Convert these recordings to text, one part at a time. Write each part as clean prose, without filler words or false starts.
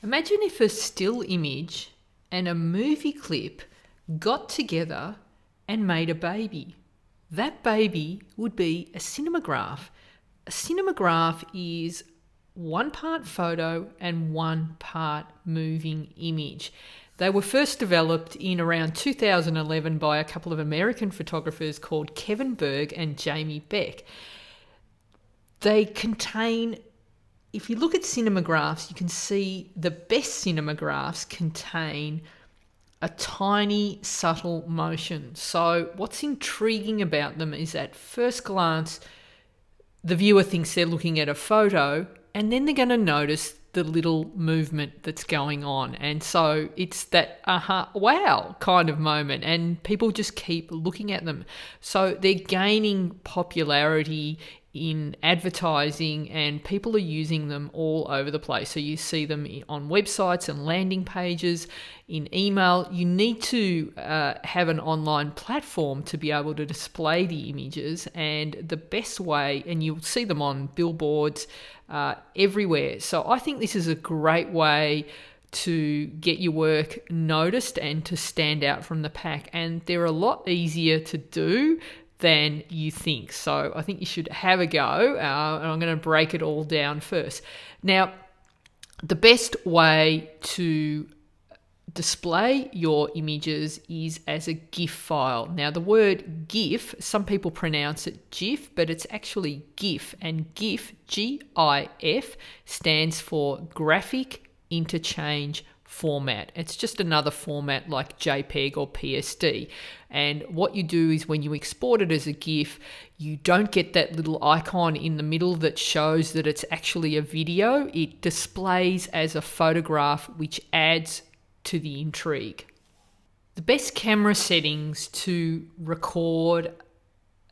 Imagine if a still image and a movie clip got together and made a baby. That baby would be a cinemagraph. A cinemagraph is one part photo and one part moving image. They were first developed in around 2011 by a couple of American photographers called Kevin Berg and Jamie Beck. They contain, if you look at cinemagraphs, you can see the best cinemagraphs contain a tiny, subtle motion. So what's intriguing about them is at first glance, the viewer thinks they're looking at a photo, and then they're going to notice the little movement that's going on. And so it's that wow kind of moment, and people just keep looking at them. So they're gaining popularity in advertising, and people are using them all over the place. So you see them on websites and landing pages, in email. You need to have an online platform to be able to display the images, and the best way, and you'll see them on billboards everywhere. So I think this is a great way to get your work noticed and to stand out from the pack, and they're a lot easier to do than you think. So I think you should have a go, and I'm going to break it all down first. Now, the best way to display your images is as a GIF file. Now, the word GIF, some people pronounce it GIF, but it's actually GIF, and GIF, G-I-F, stands for Graphic Interchange Format. It's just another format like JPEG or PSD. And what you do is when you export it as a GIF, you don't get that little icon in the middle that shows that it's actually a video. It displays as a photograph, which adds to the intrigue. The best camera settings to record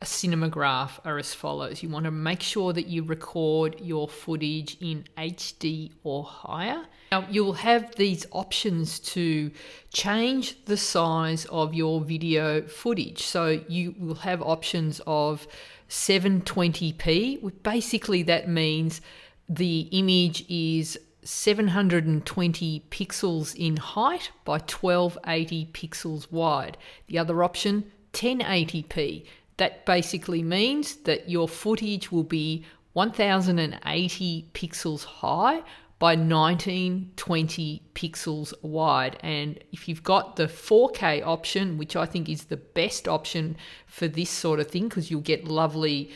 a cinemagraph are as follows. You want to make sure that you record your footage in HD or higher. Now, you'll have these options to change the size of your video footage. So you will have options of 720p. Basically, that means the image is 720 pixels in height by 1280 pixels wide. The other option, 1080p. That basically means that your footage will be 1080 pixels high by 1920 pixels wide. And if you've got the 4K option, which I think is the best option for this sort of thing, because you'll get lovely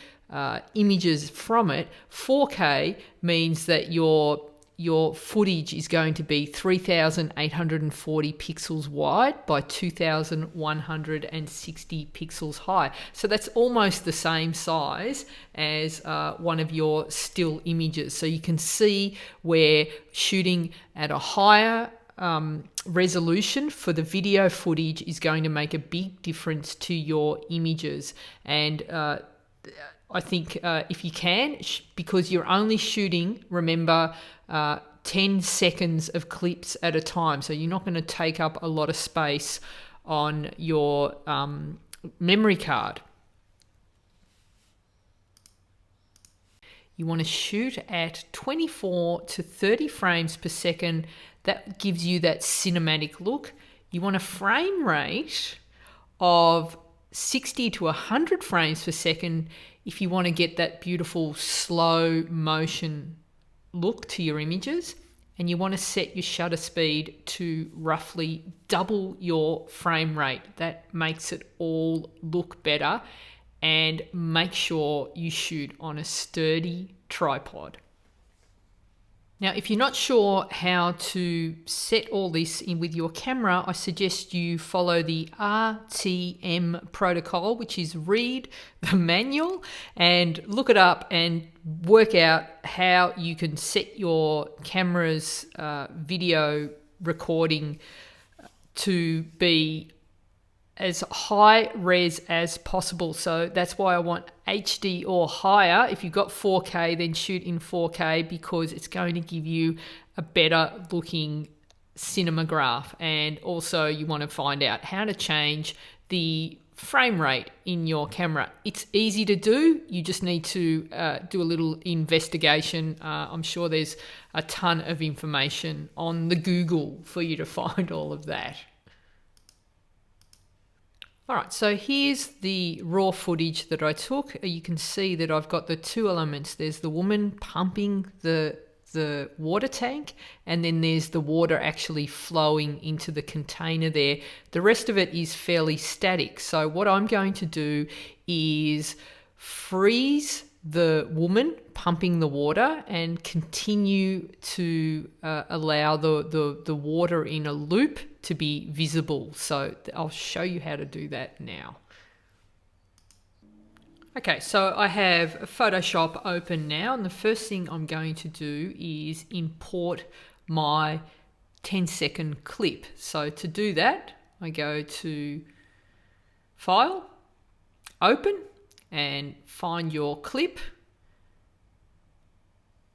images from it, 4K means that your footage is going to be 3,840 pixels wide by 2,160 pixels high. So that's almost the same size as one of your still images. So you can see where shooting at a higher resolution for the video footage is going to make a big difference to your images. And I think if you can, because you're only shooting, remember, 10 seconds of clips at a time. So you're not going to take up a lot of space on your memory card. You want to shoot at 24 to 30 frames per second. That gives you that cinematic look. You want a frame rate of 60 to 100 frames per second if you want to get that beautiful slow motion look to your images, and you want to set your shutter speed to roughly double your frame rate. That makes it all look better, and make sure you shoot on a sturdy tripod. Now, if you're not sure how to set all this in with your camera, I suggest you follow the RTM protocol, which is read the manual and look it up and work out how you can set your camera's video recording to be as high res as possible. So that's why I want HD or higher. If you've got 4K, then shoot in 4K, because it's going to give you a better looking cinemagraph. And also you want to find out how to change the frame rate in your camera. It's easy to do. You just need to do a little investigation. I'm sure there's a ton of information on the Google for you to find all of that. All right, so here's the raw footage that I took. You can see that I've got the two elements. There's the woman pumping the water tank, and then there's the water actually flowing into the container there. The rest of it is fairly static. So what I'm going to do is freeze the woman pumping the water and continue to allow the water in a loop to be visible. So I'll show you how to do that now. Okay, so I have Photoshop open now, and the first thing I'm going to do is import my 10-second clip. So to do that, I go to File, Open, and find your clip,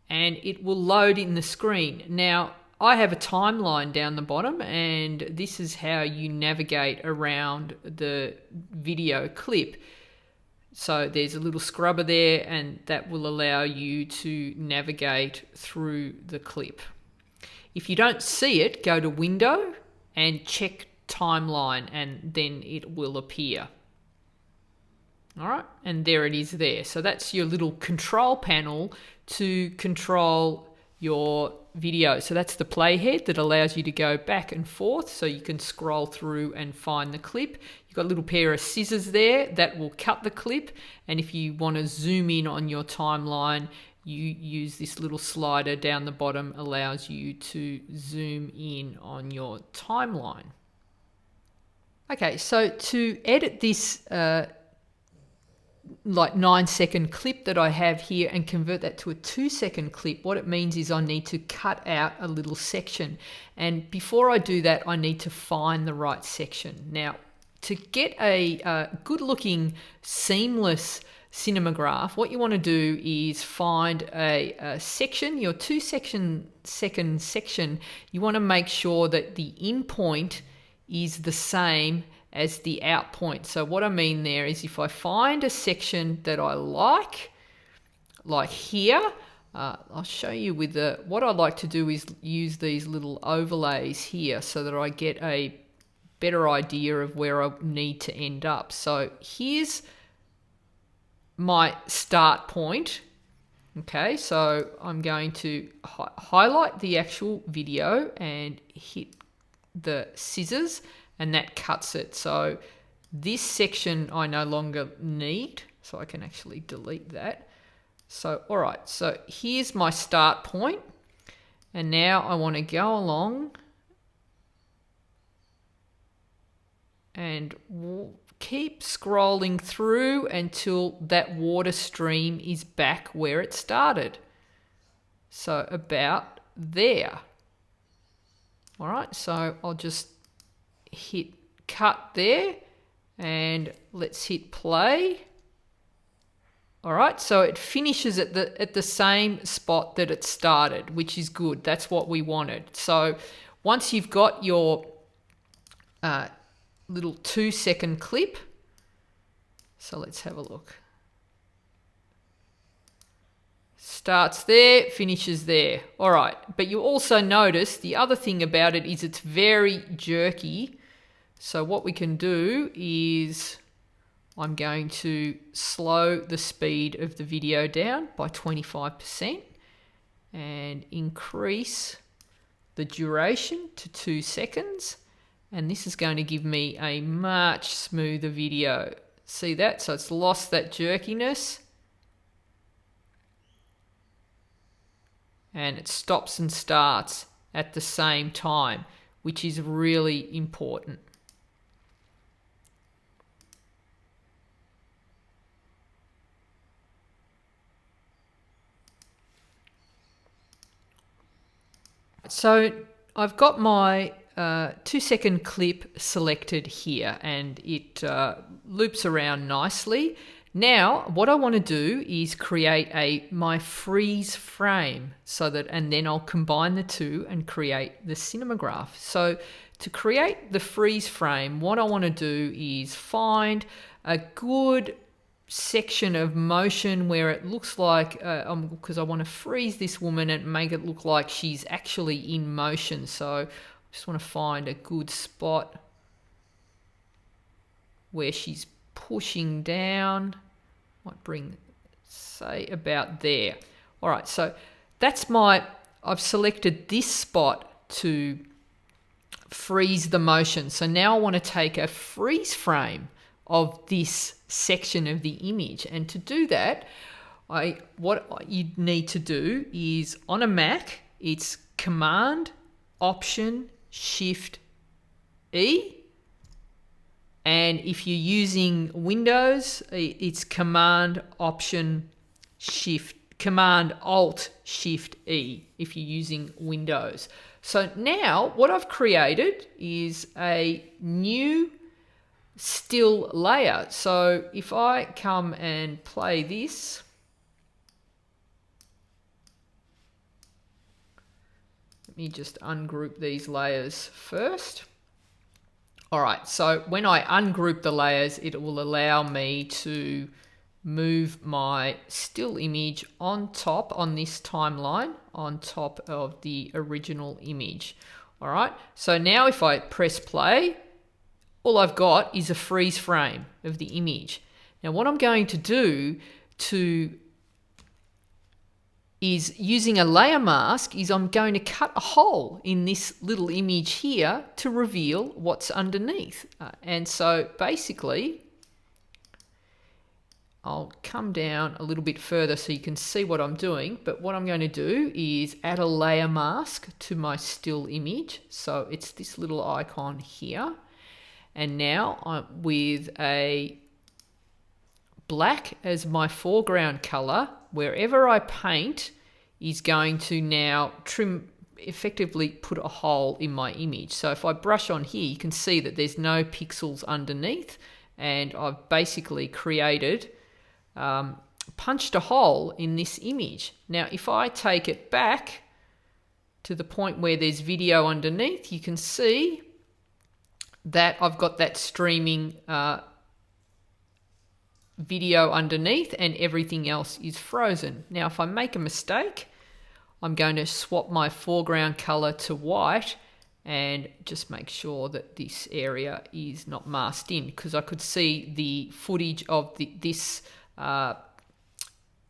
and it will load in the screen. Now, I have a timeline down the bottom, and this is how you navigate around the video clip. So there's a little scrubber there, and that will allow you to navigate through the clip. If you don't see it, go to Window and check Timeline, and then it will appear. All right, and there it is there. So that's your little control panel to control your video. So that's the playhead that allows you to go back and forth, so you can scroll through and find the clip. You've got a little pair of scissors there that will cut the clip, and if you want to zoom in on your timeline, you use this little slider down the bottom, allows you to zoom in on your timeline. Okay, so to edit this like 9-second clip that I have here and convert that to a 2-second clip, what it means is I need to cut out a little section. And before I do that, I need to find the right section. Now, to get a good looking seamless cinemagraph, what you want to do is find a section, your 2-second section. You want to make sure that the in point is the same as the out point. So what I mean there is, if I find a section that I like here, I'll show you with what I like to do is use these little overlays here so that I get a better idea of where I need to end up. So here's my start point. Okay, so I'm going to highlight the actual video and hit the scissors, and that cuts it. So this section I no longer need, so I can actually delete that. So, all right, so here's my start point, and now I want to go along and keep scrolling through until that water stream is back where it started. So about there. All right, so I'll just hit cut there, and let's hit play. All right, so it finishes at the same spot that it started, which is good. That's what we wanted. So once you've got your little 2-second clip, so let's have a look. Starts there, finishes there. All right, but you also notice the other thing about it is it's very jerky. So what we can do is I'm going to slow the speed of the video down by 25% and increase the duration to 2 seconds. And this is going to give me a much smoother video. See that? So it's lost that jerkiness. And it stops and starts at the same time, which is really important. So I've got my 2-second clip selected here, and it loops around nicely. Now, what I want to do is create my freeze frame and then I'll combine the two and create the cinemagraph. So to create the freeze frame, what I want to do is find a good section of motion where it looks like, because I want to freeze this woman and make it look like she's actually in motion. So I just want to find a good spot where she's pushing down. Might bring, say, about there. All right, so I've selected this spot to freeze the motion. So now I want to take a freeze frame of this section of the image. And to do that, what you need to do is, on a Mac, it's Command, Option, Shift, E. And if you're using Windows, it's Command, Option, Command, Alt, Shift, E if you're using Windows. So now what I've created is a new still layer. So if I come and play this, let me just ungroup these layers first. All right, so when I ungroup the layers, it will allow me to move my still image on this timeline, on top of the original image. All right, so now if I press play, all I've got is a freeze frame of the image. Now what I'm going to do is, using a layer mask, is I'm going to cut a hole in this little image here to reveal what's underneath. And so basically, I'll come down a little bit further so you can see what I'm doing. But what I'm going to do is add a layer mask to my still image. So it's this little icon here. And now I'm with a black as my foreground color. Wherever I paint is going to now effectively put a hole in my image. So if I brush on here, you can see that there's no pixels underneath, and I've basically created, punched a hole in this image. Now, if I take it back to the point where there's video underneath, you can see that I've got that streaming video underneath and everything else is frozen. Now, if I make a mistake, I'm going to swap my foreground color to white and just make sure that this area is not masked in, because I could see the footage of this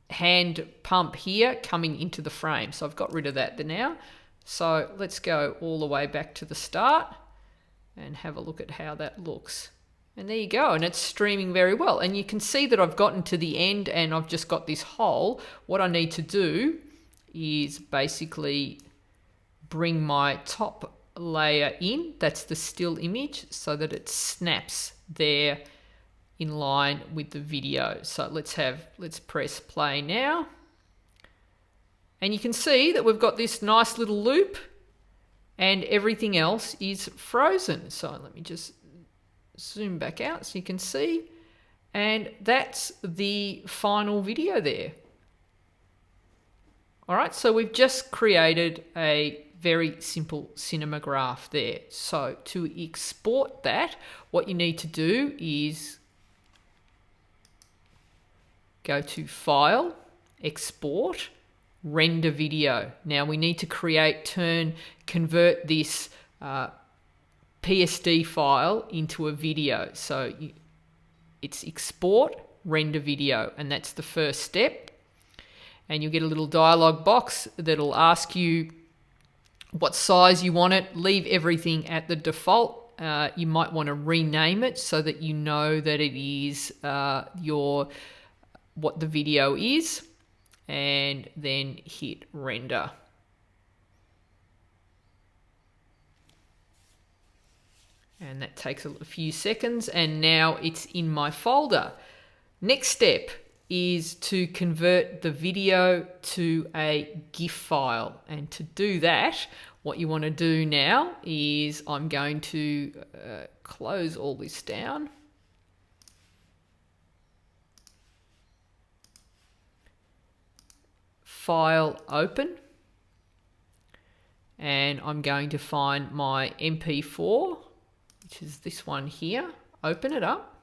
hand pump here coming into the frame. So I've got rid of that now. So let's go all the way back to the start and have a look at how that looks. And there you go, and it's streaming very well. And you can see that I've gotten to the end and I've just got this hole. What I need to do is basically bring my top layer in, that's the still image, so that it snaps there in line with the video. So let's press play now. And you can see that we've got this nice little loop and everything else is frozen. So let me just zoom back out so you can see, and that's the final video there. All right, so we've just created a very simple cinemagraph there. So to export that, what you need to do is go to File, Export, Render Video. Now we need to convert this PSD file into a video. So it's export, render video, and that's the first step. And you'll get a little dialog box that'll ask you what size you want it. Leave everything at the default. You might want to rename it so that you know that it is what the video is, and then hit render. And that takes a few seconds, and now it's in my folder. Next step is to convert the video to a GIF file. And to do that, what you want to do now is I'm going to close all this down. File, Open. And I'm going to find my MP4, which is this one here. Open it up.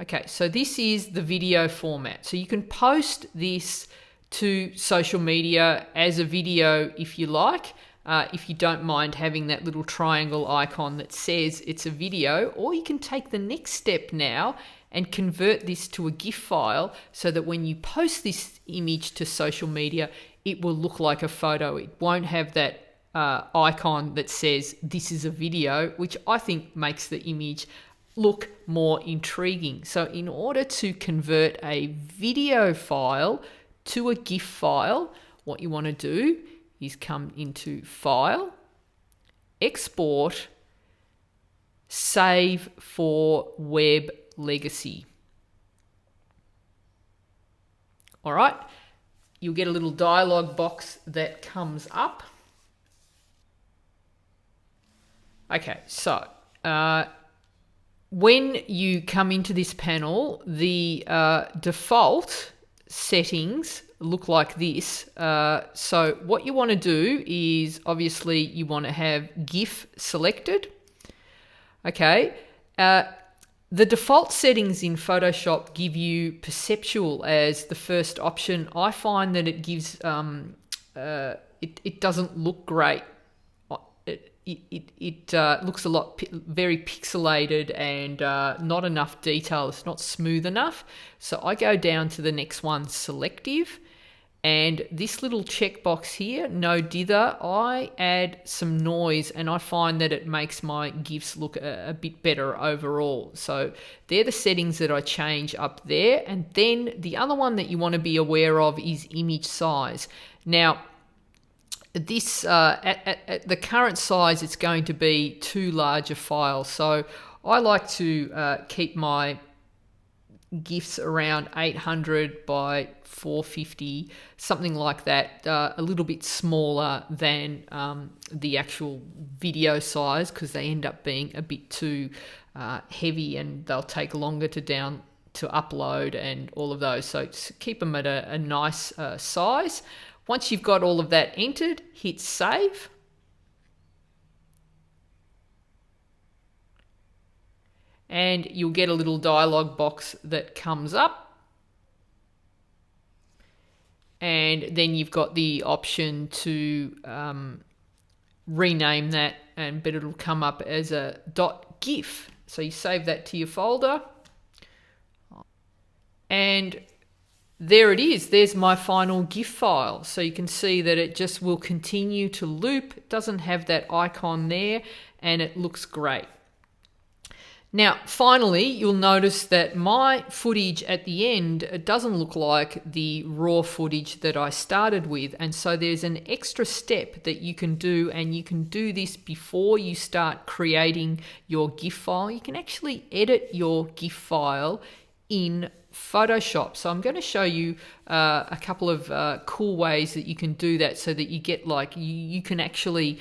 Okay, so this is the video format. So you can post this to social media as a video if you like, if you don't mind having that little triangle icon that says it's a video, or you can take the next step now and convert this to a GIF file so that when you post this image to social media, it will look like a photo. It won't have that icon that says this is a video, which I think makes the image look more intriguing. So in order to convert a video file to a GIF file, what you want to do is come into File, Export, Save for Web Legacy. All right, you'll get a little dialog box that comes up. Okay, so when you come into this panel, the default settings look like this. So what you want to do is, obviously, you want to have GIF selected. Okay. The default settings in Photoshop give you perceptual as the first option. I find that it gives, it doesn't look great. It looks a lot very pixelated and not enough detail. It's not smooth enough. So I go down to the next one, selective, and this little checkbox here, no dither, I add some noise, and I find that it makes my GIFs look a bit better overall. So they're the settings that I change up there. And then the other one that you want to be aware of is image size. Now, this at the current size, it's going to be too large a file. So I like to keep my GIFs around 800 by 450, something like that, a little bit smaller than the actual video size, because they end up being a bit too heavy and they'll take longer to upload and all of those. So keep them at a nice size. Once you've got all of that entered, hit save. And you'll get a little dialog box that comes up. And then you've got the option to rename that, but it'll come up as a .gif. So you save that to your folder. And there it is. There's my final GIF file. So you can see that it just will continue to loop. It doesn't have that icon there, and it looks great. Now, finally, you'll notice that my footage at the end, it doesn't look like the raw footage that I started with. And so there's an extra step that you can do, and you can do this before you start creating your GIF file. You can actually edit your GIF file in Photoshop. So I'm going to show you a couple of cool ways that you can do that, so that you get you can actually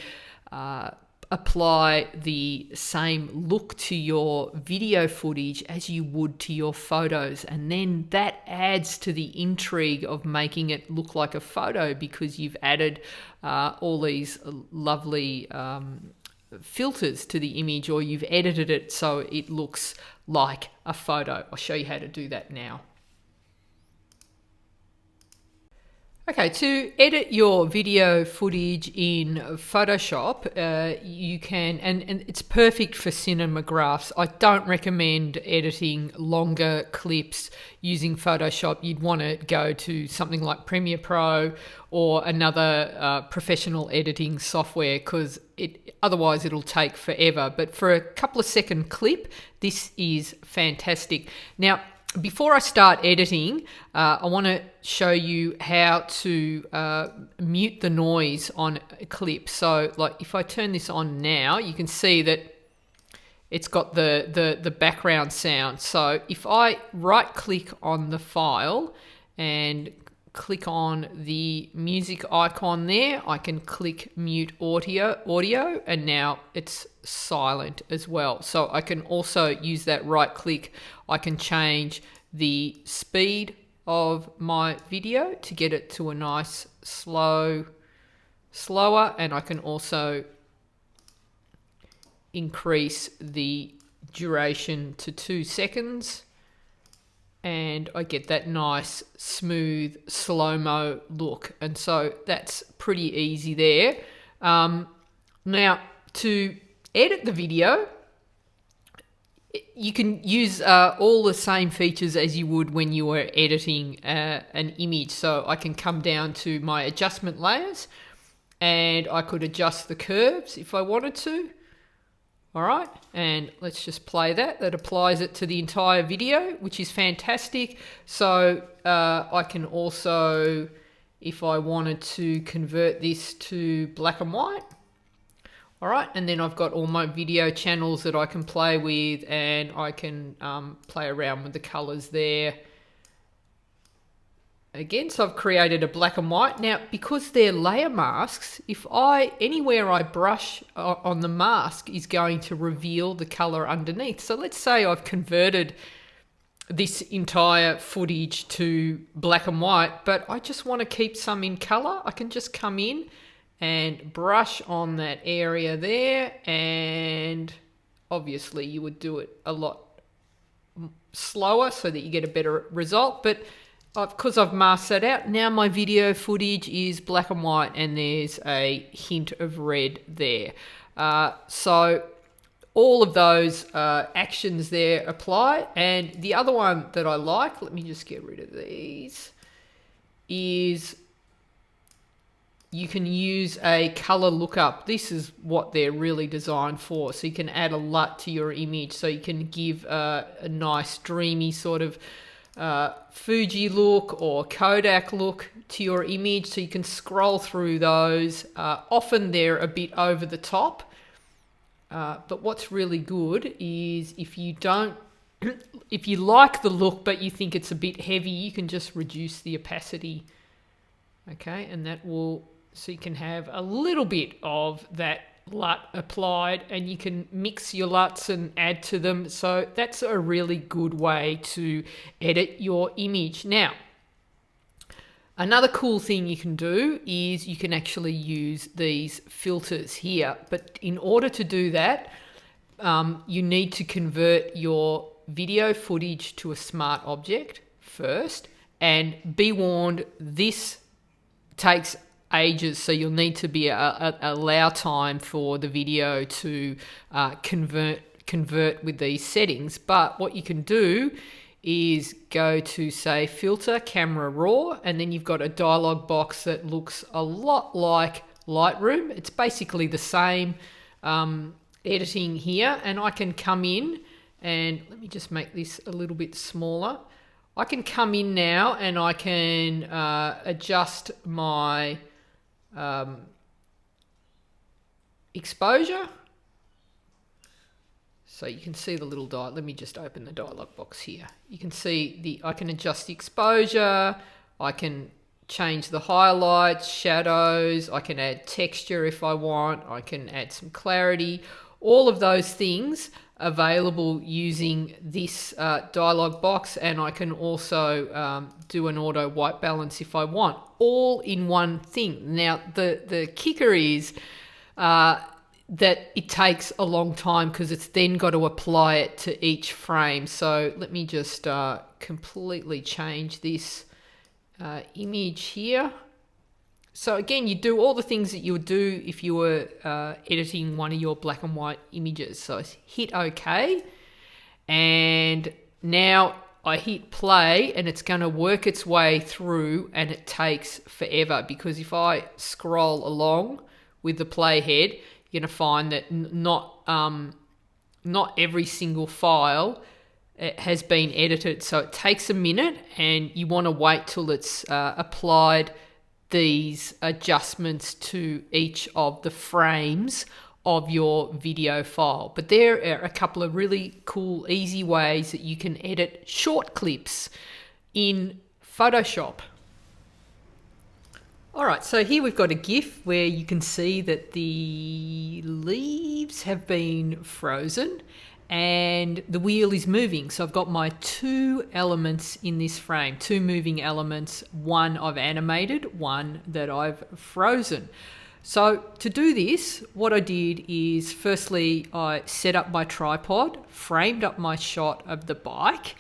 apply the same look to your video footage as you would to your photos. And then that adds to the intrigue of making it look like a photo, because you've added all these lovely filters to the image, or you've edited it so it looks like a photo. I'll show you how to do that now. Okay, to edit your video footage in Photoshop, you can, and it's perfect for Cinemagraphs. I don't recommend editing longer clips using Photoshop. You'd want to go to something like Premiere Pro or another professional editing software, because otherwise it'll take forever. But for a couple of second clip, this is fantastic. Now, before I start editing, I want to show you how to mute the noise on a clip. So if I turn this on now, you can see that it's got the background sound. So if I right click on the file and click on the music icon there, I can click mute audio, and now it's silent as well. So I can also use that right click. I can change the speed of my video to get it to a nice slower, and I can also increase the duration to 2 seconds, and I get that nice smooth slow-mo look. And so that's pretty easy there. Now, to edit the video, you can use all the same features as you would when you were editing an image. So I can come down to my adjustment layers and I could adjust the curves if I wanted to. All right, and let's just play that. That applies it to the entire video, which is fantastic. So I can also, if I wanted to convert this to black and white, all right, and then I've got all my video channels that I can play with, and I can play around with the colors there. Again, so I've created a black and white. Now, because they're layer masks, anywhere I brush on the mask is going to reveal the color underneath. So let's say I've converted this entire footage to black and white, but I just want to keep some in color. I can just come in and brush on that area there, and obviously you would do it a lot slower so that you get a better result. But because I've masked that out, now my video footage is black and white and there's a hint of red there. So all of those actions there apply. And the other one that I like, let me just get rid of these, is you can use a color lookup. This is what they're really designed for. So you can add a LUT to your image. So you can give a nice dreamy sort of Fuji look or Kodak look to your image, so you can scroll through those. Often they're a bit over the top, but what's really good is if you like the look but you think it's a bit heavy, you can just reduce the opacity, okay, and that will, so you can have a little bit of that LUT applied, and you can mix your LUTs and add to them. So that's a really good way to edit your image. Now, another cool thing you can do is you can actually use these filters here, but in order to do that, you need to convert your video footage to a smart object first, and be warned, this takes ages, so you'll need to allow time for the video to convert with these settings. But what you can do is go to, say, filter camera raw, and then you've got a dialog box that looks a lot like Lightroom. It's basically the same editing here, and I can come in and let me just make this a little bit smaller. I can come in now and I can adjust my exposure, so you can see the little let me just open the dialog box here. You can see I can adjust the exposure, I can change the highlights, shadows, I can add texture if I want, I can add some clarity, all of those things available using this dialog box. And I can also do an auto white balance if I want, all in one thing. Now the kicker is that it takes a long time, because it's then got to apply it to each frame. So let me just completely change this image here. So again, you do all the things that you would do if you were editing one of your black and white images. So hit OK, and now I hit play, and it's going to work its way through, and it takes forever, because if I scroll along with the playhead, you're going to find that not every single file has been edited. So it takes a minute, and you want to wait till it's applied these adjustments to each of the frames of your video file. But there are a couple of really cool, easy ways that you can edit short clips in Photoshop. All right, so here we've got a GIF where you can see that the leaves have been frozen, and the wheel is moving. So I've got my two elements in this frame, two moving elements, one I've animated, one that I've frozen. So to do this, what I did is firstly I set up my tripod, framed up my shot of the bike,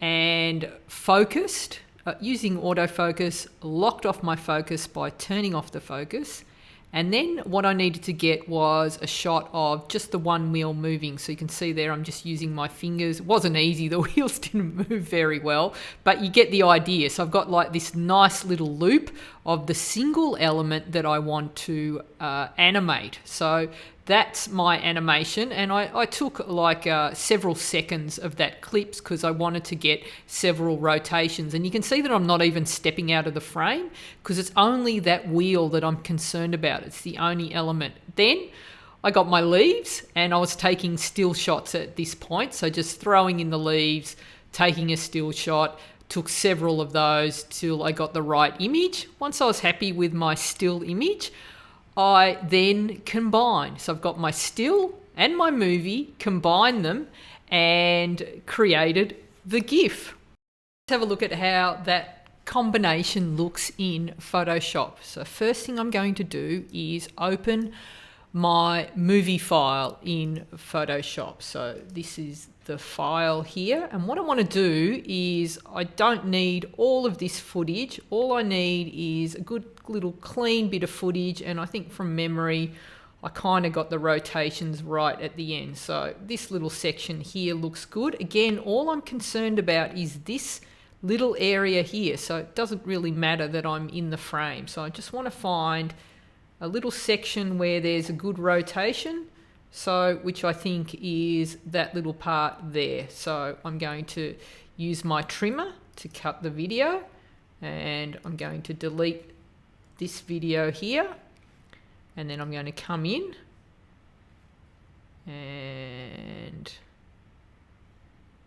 and focused using autofocus, locked off my focus by turning off the focus. And then what I needed to get was a shot of just the one wheel moving. So you can see there I'm just using my fingers. It wasn't easy, the wheels didn't move very well, but you get the idea. So I've got like this nice little loop of the single element that I want to animate. So that's my animation, and I took like several seconds of that clips because I wanted to get several rotations. And you can see that I'm not even stepping out of the frame because it's only that wheel that I'm concerned about. It's the only element. Then I got my leaves and I was taking still shots at this point. So just throwing in the leaves, taking a still shot, took several of those till I got the right image. Once I was happy with my still image, I then combined. So I've got my still and my movie, combined them and created the GIF. Let's have a look at how that combination looks in Photoshop. So first thing I'm going to do is open my movie file in Photoshop. So this is the file here, and what I want to do is I don't need all of this footage. All I need is a good little clean bit of footage, and I think from memory I kind of got the rotations right at the end. So this little section here looks good. Again, all I'm concerned about is this little area here, so it doesn't really matter that I'm in the frame. So I just want to find a little section where there's a good rotation, so which I think is that little part there. So I'm going to use my trimmer to cut the video, and I'm going to delete this video here, and then I'm going to come in and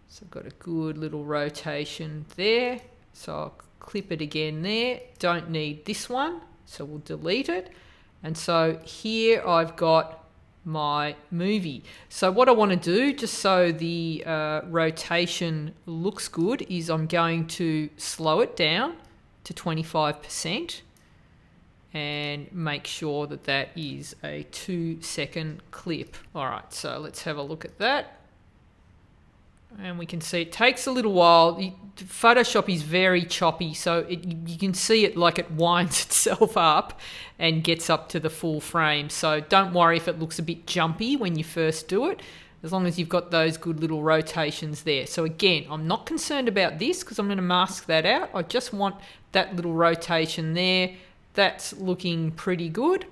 so I've got a good little rotation there. So I'll clip it again there. Don't need this one, so we'll delete it. And so here I've got my movie. So what I want to do, just so the rotation looks good, is I'm going to slow it down to 25% and make sure that that is a 2-second clip. All right, so let's have a look at that. And we can see it takes a little while. Photoshop is very choppy, so you can see it like it winds itself up and gets up to the full frame. So don't worry if it looks a bit jumpy when you first do it, as long as you've got those good little rotations there. So again, I'm not concerned about this because I'm going to mask that out. I just want that little rotation there. That's looking pretty good.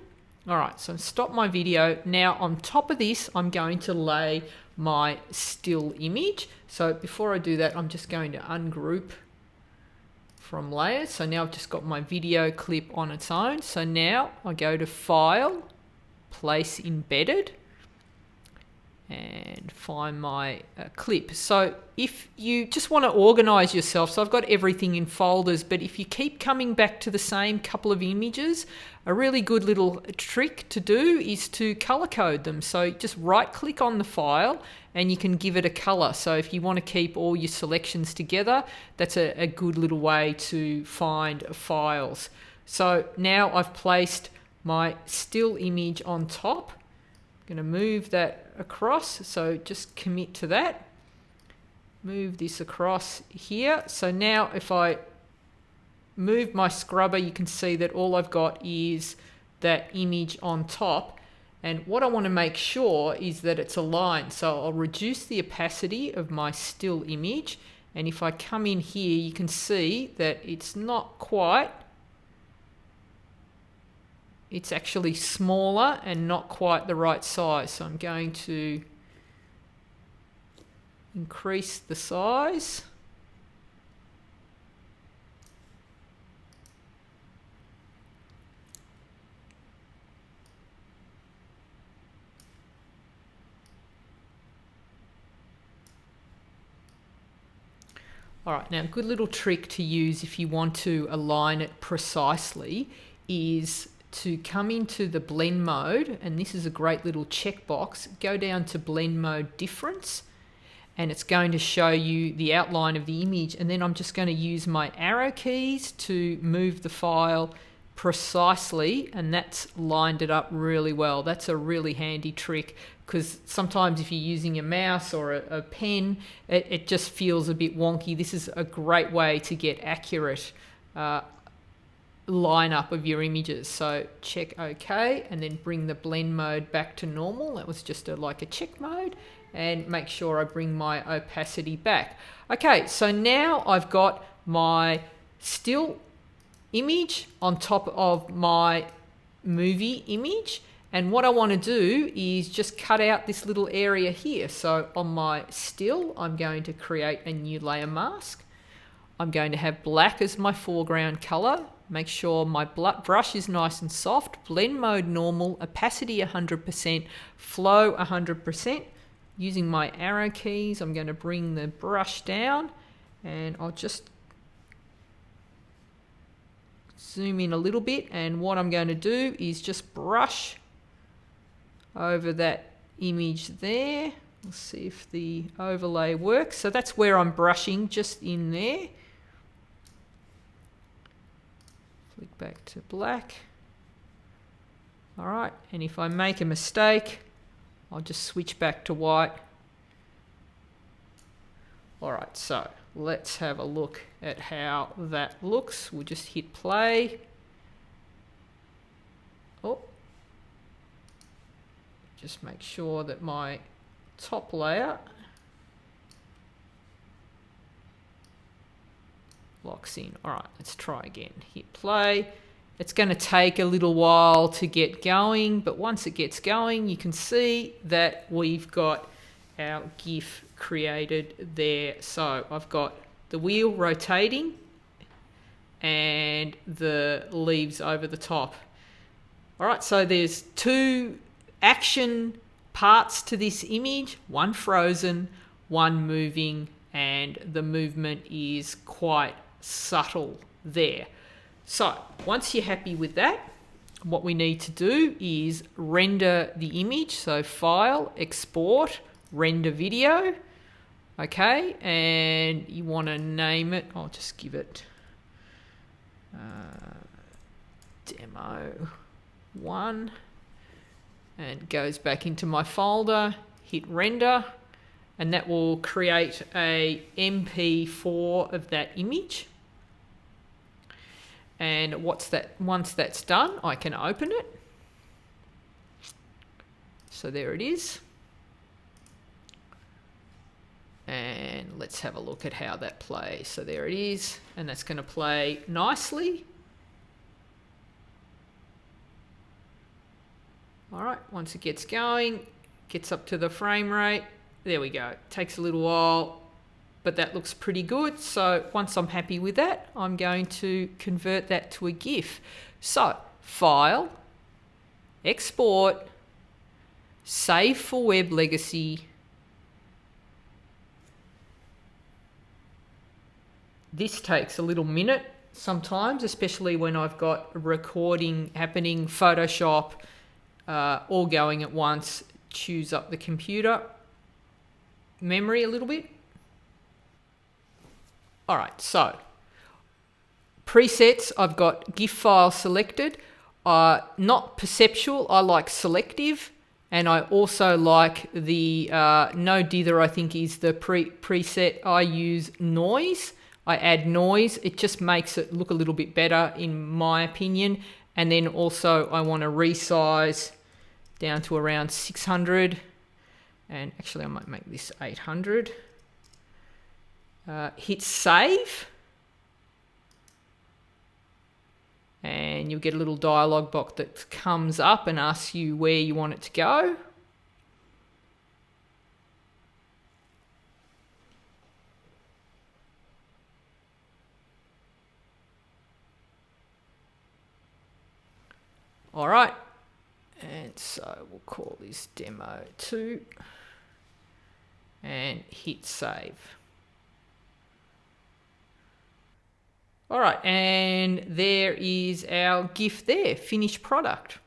All right, so stop my video. Now on top of this, I'm going to lay my still image. So before I do that, I'm just going to ungroup from layers. So now I've just got my video clip on its own. So now I go to File, Place Embedded, and find my clip. So if you just want to organize yourself, so I've got everything in folders, but if you keep coming back to the same couple of images, a really good little trick to do is to color code them. So just right click on the file and you can give it a color. So if you want to keep all your selections together, that's a good little way to find files. So now I've placed my still image on top. I'm going to move that across, so just commit to that. Move this across here. So now if I move my scrubber, you can see that all I've got is that image on top. And what I want to make sure is that it's aligned. So I'll reduce the opacity of my still image. And if I come in here, you can see that it's not quite. It's actually smaller and not quite the right size. So I'm going to increase the size. All right, now a good little trick to use if you want to align it precisely is to come into the blend mode, and this is a great little checkbox. Go down to blend mode difference and it's going to show you the outline of the image, and then I'm just going to use my arrow keys to move the file precisely, and that's lined it up really well. That's a really handy trick, because sometimes if you're using a mouse or a pen, it just feels a bit wonky. This is a great way to get accurate lineup of your images. So check OK, and then bring the blend mode back to normal. That was just like a check mode, and make sure I bring my opacity back. Okay, so now I've got my still image on top of my movie image, and what I want to do is just cut out this little area here. So on my still, I'm going to create a new layer mask. I'm going to have black as my foreground color. Make sure my brush is nice and soft. Blend mode normal, opacity 100%, flow 100%. Using my arrow keys, I'm going to bring the brush down, and I'll just zoom in a little bit, and what I'm going to do is just brush over that image there. Let's see if the overlay works. So that's where I'm brushing, just in there. Flick back to black. All right, and if I make a mistake, I'll just switch back to white. All right, so let's have a look at how that looks. We'll just hit play. Oh, just make sure that my top layer locks in. All right, let's try again. Hit play. It's going to take a little while to get going, but once it gets going, you can see that we've got our GIF created there. So I've got the wheel rotating and the leaves over the top. All right, so there's two action parts to this image, one frozen, one moving, and the movement is quite subtle there. So once you're happy with that, what we need to do is render the image. So file, export, render video. Okay, and you want to name it. I'll just give it demo 1, and it goes back into my folder. Hit render, and that will create a MP4 of that image. And once that's done, I can open it. So there it is. And let's have a look at how that plays. So there it is, and that's going to play nicely. All right, once it gets going, gets up to the frame rate. There we go. Takes a little while, but that looks pretty good. So once I'm happy with that, I'm going to convert that to a GIF. So file, export, save for web legacy. This takes a little minute sometimes, especially when I've got a recording happening, Photoshop, all going at once. Choose up the computer memory a little bit. All right, so presets, I've got GIF file selected. Not perceptual, I like selective. And I also like the no dither, I think is the preset. I use noise. I add noise. It just makes it look a little bit better in my opinion. And then also I want to resize down to around 600. And actually I might make this 800. Hit save. And you'll get a little dialog box that comes up and asks you where you want it to go. All right, and so we'll call this demo 2 and hit save. All right, and there is our GIF there, finished product.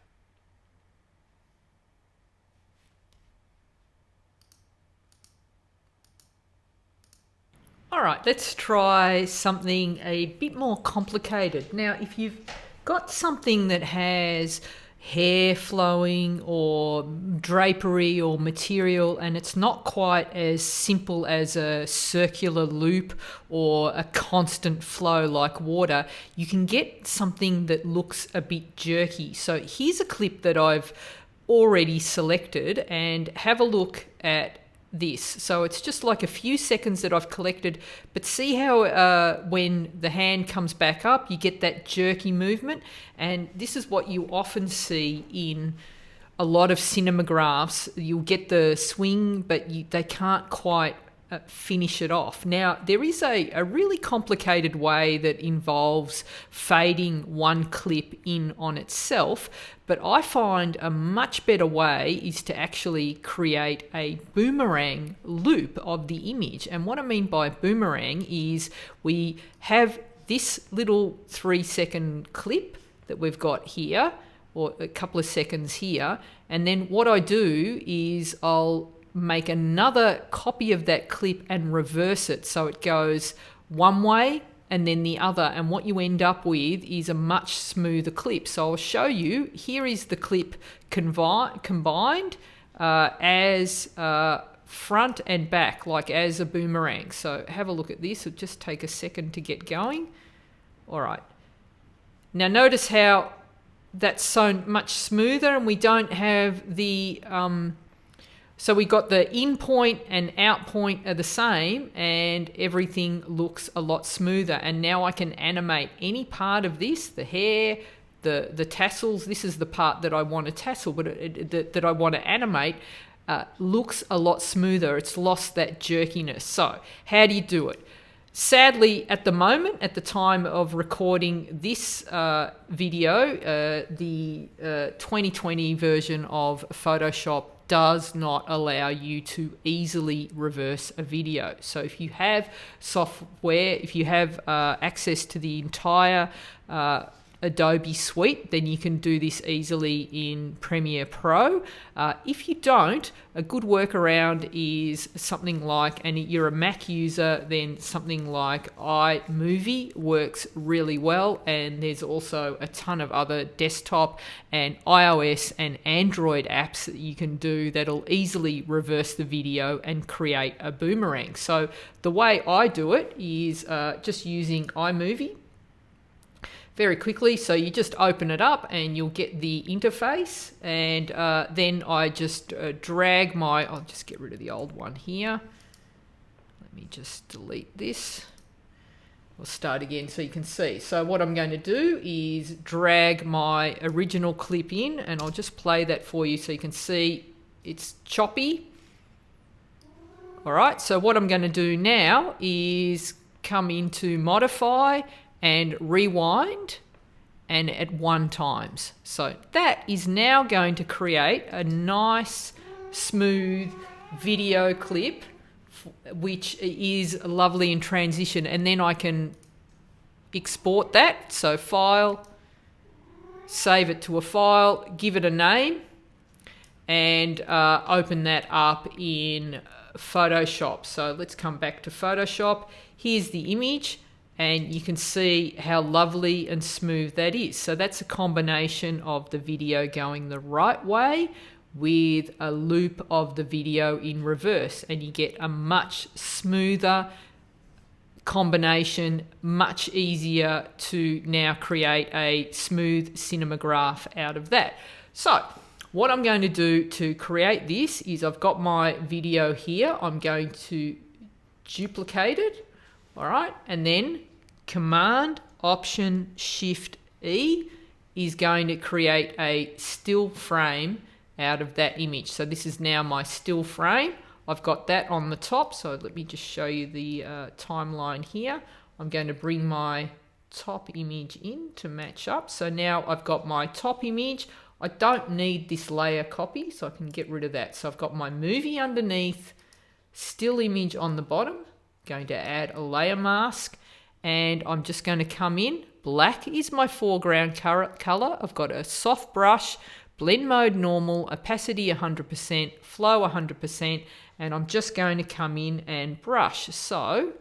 right, let's try something a bit more complicated. Now, if you've got something that has hair flowing or drapery or material, and it's not quite as simple as a circular loop or a constant flow like water, you can get something that looks a bit jerky. So here's a clip that I've already selected, and have a look at this. So it's just like a few seconds that I've collected, but see how when the hand comes back up, you get that jerky movement. And this is what you often see in a lot of cinemagraphs. You'll get the swing, but they can't quite finish it off. Now, there is a really complicated way that involves fading one clip in on itself, but I find a much better way is to actually create a boomerang loop of the image. And what I mean by boomerang is we have this little 3-second clip that we've got here, or a couple of seconds here, and then what I do is I'll make another copy of that clip and reverse it so it goes one way and then the other, and what you end up with is a much smoother clip. So I'll show you. Here is the clip combined as front and back, like as a boomerang. So have a look at this. It'll just take a second to get going. All right. Now notice how that's so much smoother, and we don't have the so we got the in point and out point are the same, and everything looks a lot smoother. And now I can animate any part of this, the hair, the tassels. This is the part that I want to tassel, but that I want to animate. Looks a lot smoother. It's lost that jerkiness. So how do you do it? Sadly, at the moment, at the time of recording this video, the 2020 version of Photoshop does not allow you to easily reverse a video. So if you have software, if you have access to the entire Adobe suite, then you can do this easily in Premiere Pro. If you don't, a good workaround is something like, and you're a Mac user, then something like iMovie works really well. And there's also a ton of other desktop and iOS and Android apps that you can do that'll easily reverse the video and create a boomerang. So the way I do it is just using iMovie. Very quickly, so you just open it up and you'll get the interface, and then I just drag my, I'll just get rid of the old one here. Let me just delete this. We'll start again so you can see. So what I'm going to do is drag my original clip in, and I'll just play that for you so you can see it's choppy. All right, so what I'm going to do now is come into modify and rewind, and at 1 times. So that is now going to create a nice, smooth video clip, which is lovely in transition. And then I can export that. So file, save it to a file, give it a name, and open that up in Photoshop. So let's come back to Photoshop. Here's the image, and you can see how lovely and smooth that is. So that's a combination of the video going the right way with a loop of the video in reverse, and you get a much smoother combination, much easier to now create a smooth cinemagraph out of that. So what I'm going to do to create this is I've got my video here. I'm going to duplicate it. All right, and then Command Option Shift E is going to create a still frame out of that image. So this is now my still frame. I've got that on the top. So let me just show you the timeline here. I'm going to bring my top image in to match up. So now I've got my top image. I don't need this layer copy, so I can get rid of that. So I've got my movie underneath, still image on the bottom. Going to add a layer mask, and I'm just going to come in. Black is my foreground color. I've got a soft brush, blend mode normal, opacity 100%, flow 100%, and I'm just going to come in and brush. So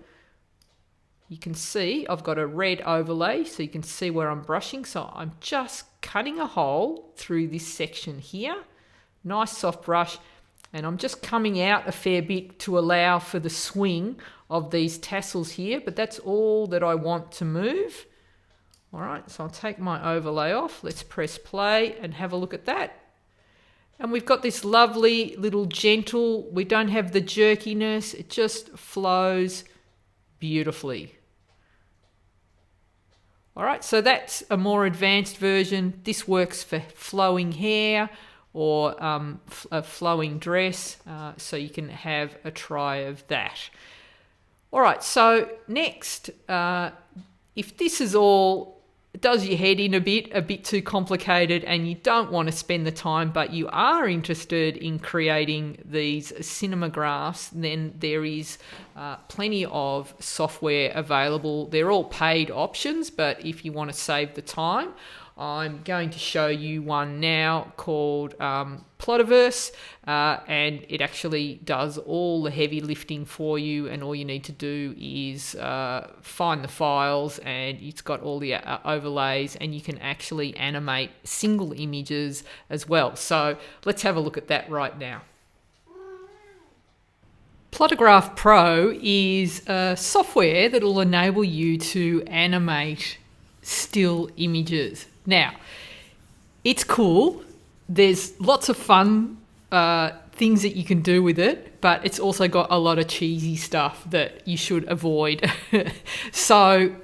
you can see I've got a red overlay, so you can see where I'm brushing. So I'm just cutting a hole through this section here. Nice soft brush. And I'm just coming out a fair bit to allow for the swing of these tassels here, but that's all that I want to move. All right, so I'll take my overlay off. Let's press play and have a look at that. And we've got this lovely little gentle, we don't have the jerkiness, it just flows beautifully. All right, so that's a more advanced version. This works for flowing hair or a flowing dress, so you can have a try of that. All right, so next, if this is all does your head in a bit too complicated, and you don't want to spend the time, but you are interested in creating these cinemagraphs, then there is plenty of software available. They're all paid options, but if you want to save the time, I'm going to show you one now called Plotterverse, and it actually does all the heavy lifting for you, and all you need to do is find the files, and it's got all the overlays, and you can actually animate single images as well. So let's have a look at that right now. Plottergraph Pro is software that will enable you to animate still images. Now, it's cool. There's lots of fun things that you can do with it, but it's also got a lot of cheesy stuff that you should avoid. So,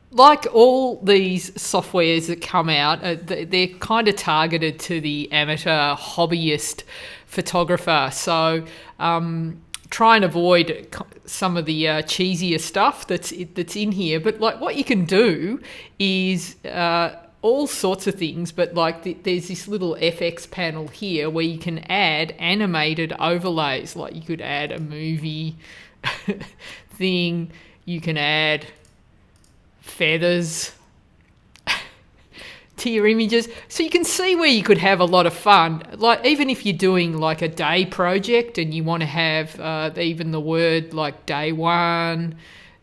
like all these softwares that come out, they're kind of targeted to the amateur hobbyist photographer. So, try and avoid some of the cheesier stuff that's in here. But like, what you can do is all sorts of things, but like there's this little FX panel here where you can add animated overlays. Like you could add a movie thing, you can add feathers to your images, so you can see where you could have a lot of fun. Like even if you're doing like a day project and you want to have even the word like day 1,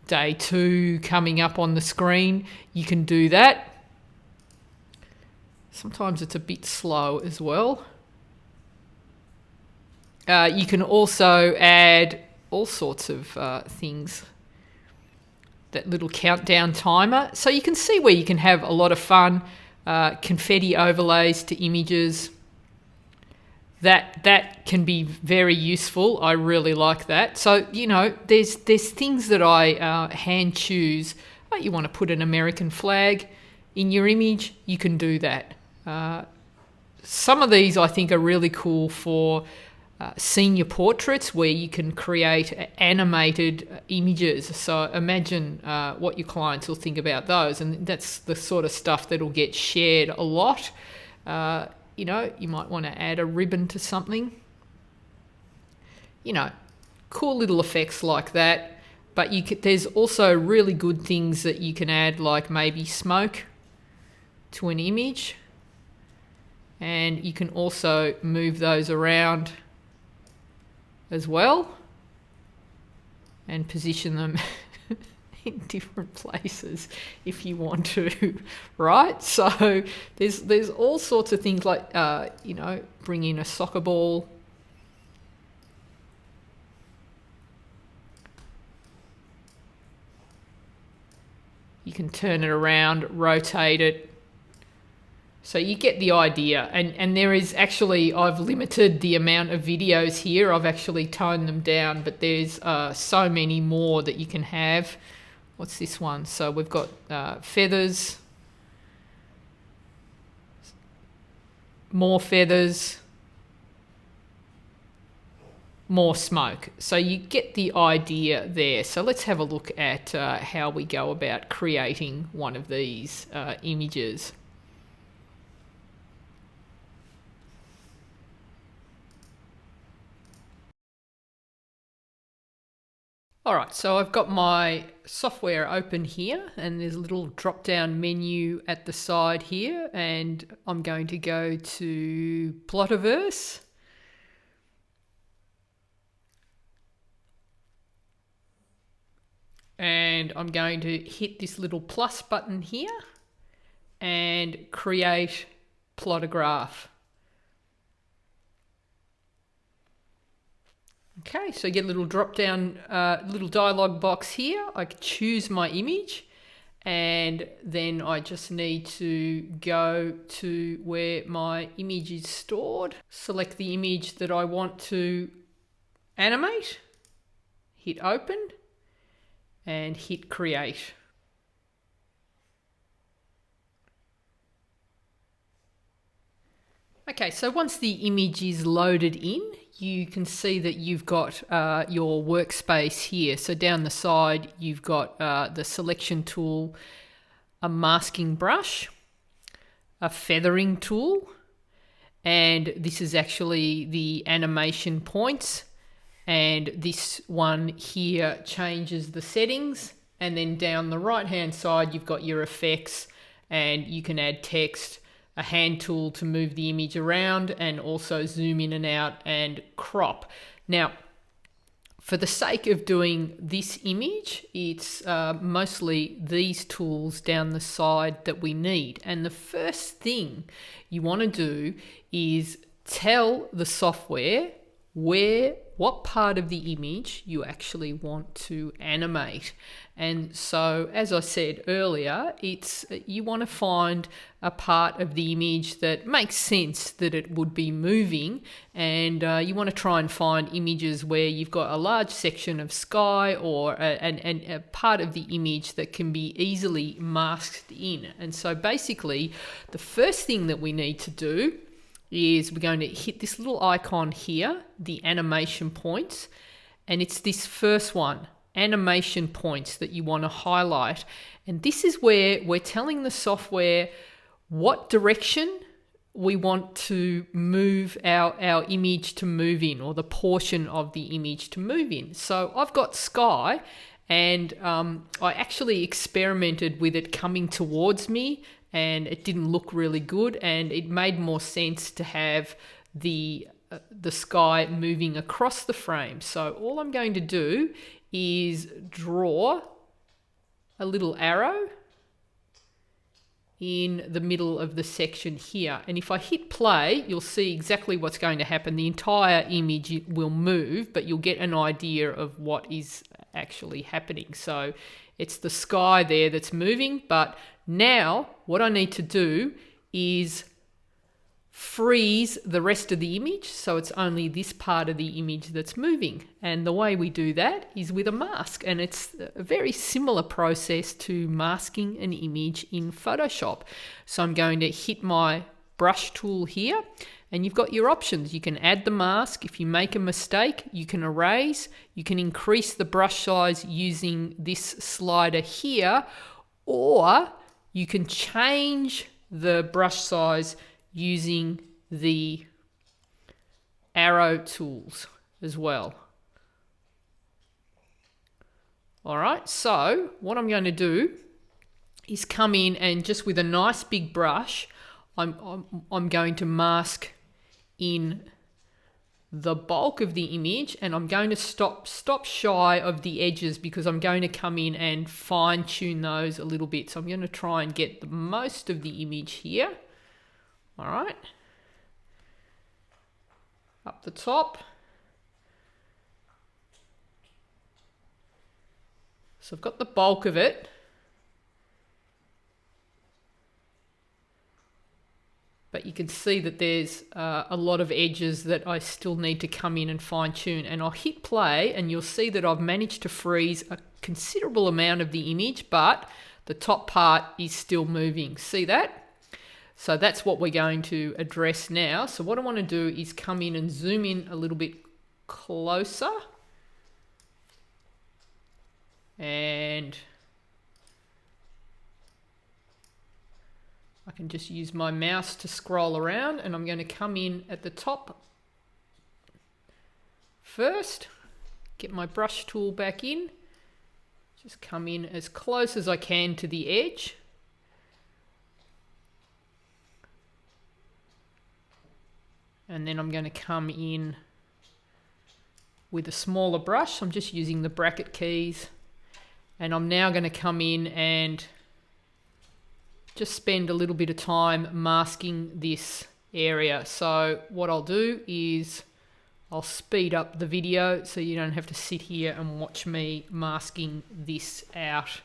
day 2 coming up on the screen, you can do that. Sometimes it's a bit slow as well. You can also add all sorts of things. That little countdown timer. So you can see where you can have a lot of fun. Confetti overlays to images. That can be very useful. I really like that. So, you know, there's things that I hand choose. Oh, you want to put an American flag in your image, you can do that. Some of these I think are really cool for senior portraits where you can create animated images. So imagine what your clients will think about those, and that's the sort of stuff that'll get shared a lot. You know, you might want to add a ribbon to something. You know, cool little effects like that. But there's also really good things that you can add, like maybe smoke to an image. And you can also move those around as well and position them in different places if you want to, right? So there's all sorts of things like, you know, bring in a soccer ball. You can turn it around, rotate it. So you get the idea, and there is actually, I've limited the amount of videos here. I've actually toned them down, but there's so many more that you can have. What's this one? So we've got feathers, more feathers, more smoke. So you get the idea there. So let's have a look at how we go about creating one of these images. All right, so I've got my software open here, and there's a little drop-down menu at the side here, and I'm going to go to Plotterverse. And I'm going to hit this little plus button here and create plot a graph. Okay, so you get a little drop down, little dialog box here. I can choose my image, and then I just need to go to where my image is stored, select the image that I want to animate, hit open, and hit create. Okay, so once the image is loaded in, you can see that you've got your workspace here. So down the side, you've got the selection tool, a masking brush, a feathering tool, and this is actually the animation points. And this one here changes the settings. And then down the right-hand side, you've got your effects, and you can add text, a hand tool to move the image around, and also zoom in and out and crop. Now, for the sake of doing this image, it's mostly these tools down the side that we need. And the first thing you want to do is tell the software what part of the image you actually want to animate. And so, as I said earlier, you want to find a part of the image that makes sense that it would be moving, and you want to try and find images where you've got a large section of sky or a part of the image that can be easily masked in. And so basically, the first thing that we need to do is we're going to hit this little icon here, the animation points, and it's this first one, animation points, that you want to highlight. And this is where we're telling the software what direction we want to move our image to move in, or the portion of the image to move in. So I've got sky, and I actually experimented with it coming towards me, and it didn't look really good, and it made more sense to have the sky moving across the frame. So all I'm going to do is draw a little arrow in the middle of the section here. And if I hit play, you'll see exactly what's going to happen. The entire image will move, but you'll get an idea of what is actually happening. So it's the sky there that's moving, but now what I need to do is freeze the rest of the image, so it's only this part of the image that's moving. And the way we do that is with a mask, and it's a very similar process to masking an image in Photoshop. So I'm going to hit my brush tool here, and you've got your options. You can add the mask. If you make a mistake, you can erase. You can increase the brush size using this slider here, or you can change the brush size using the arrow tools as well. All right, so what I'm going to do is come in and just with a nice big brush, I'm going to mask in the bulk of the image, and I'm going to stop shy of the edges because I'm going to come in and fine tune those a little bit. So I'm going to try and get the most of the image here. All right, up the top. So I've got the bulk of it. But you can see that there's a lot of edges that I still need to come in and fine tune. And I'll hit play and you'll see that I've managed to freeze a considerable amount of the image, but the top part is still moving. See that? So that's what we're going to address now. So what I want to do is come in and zoom in a little bit closer. And I can just use my mouse to scroll around, and I'm going to come in at the top first, get my brush tool back in, just come in as close as I can to the edge. And then I'm going to come in with a smaller brush. I'm just using the bracket keys And I'm now going to come in and just spend a little bit of time masking this area. So what I'll do is I'll speed up the video so you don't have to sit here and watch me masking this out.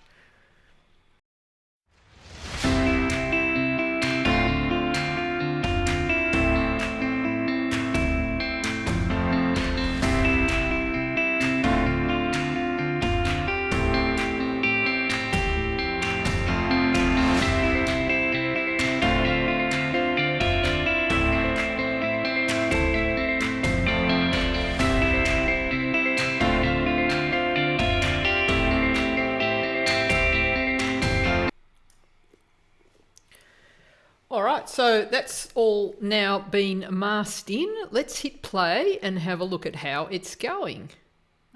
All right, so that's all now been masked in. Let's hit play and have a look at how it's going.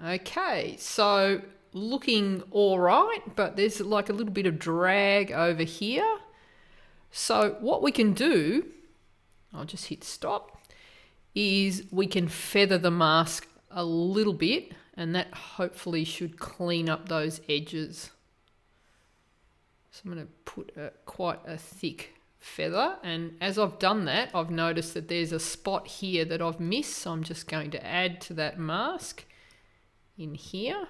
Okay, so looking all right, but there's like a little bit of drag over here. So what we can do, I'll just hit stop, is we can feather the mask a little bit, and that hopefully should clean up those edges. So I'm going to put quite a thick feather, and as I've done that, I've noticed that there's a spot here that I've missed, so I'm just going to add to that mask in here,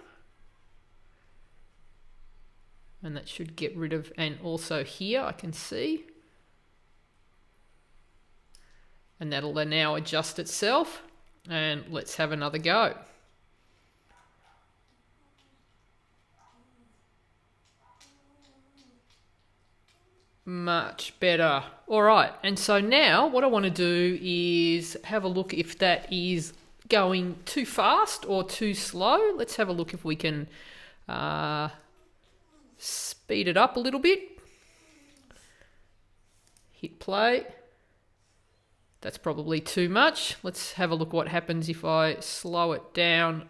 and that should get rid of, and also here I can see, and that'll now adjust itself. And let's have another go. Much better. All right, and so now what I want to do is have a look if that is going too fast or too slow. Let's have a look if we can speed it up a little bit. Hit play. That's probably too much. Let's have a look what happens if I slow it down.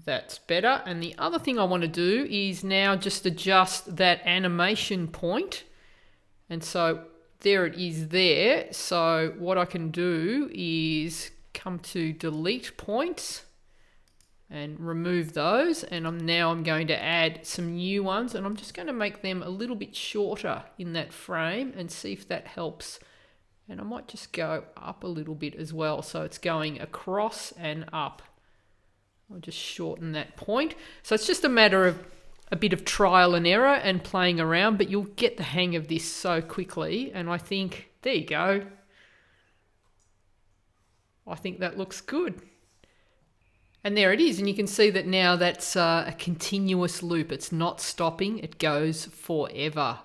That's better. And the other thing I want to do is now just adjust that animation point. And so there it is there. So what I can do is come to delete points and remove those. And I'm going to add some new ones, and I'm just going to make them a little bit shorter in that frame and see if that helps. And I might just go up a little bit as well. So it's going across and up. I'll just shorten that point. So it's just a matter of a bit of trial and error and playing around, but you'll get the hang of this so quickly. And I think, there you go. I think that looks good. And there it is. And you can see that now that's a continuous loop. It's not stopping. It goes forever.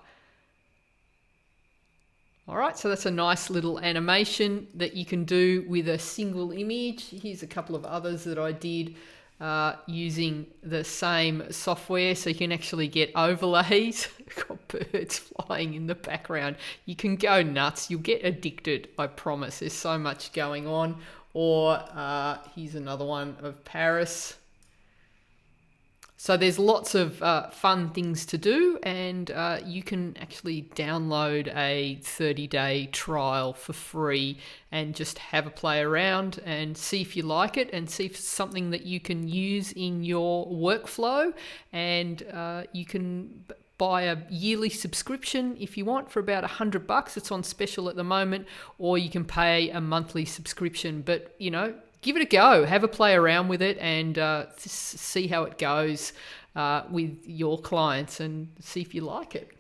All right, so that's a nice little animation that you can do with a single image. Here's a couple of others that I did using the same software, so you can actually get overlays. Got birds flying in the background. You can go nuts. You'll get addicted, I promise. There's so much going on. Or here's another one of Paris. So there's lots of fun things to do, and you can actually download a 30-day trial for free and just have a play around and see if you like it and see if it's something that you can use in your workflow. And you can buy a yearly subscription if you want for about $100. It's on special at the moment, or you can pay a monthly subscription. But, you know, give it a go, have a play around with it, and see how it goes with your clients and see if you like it.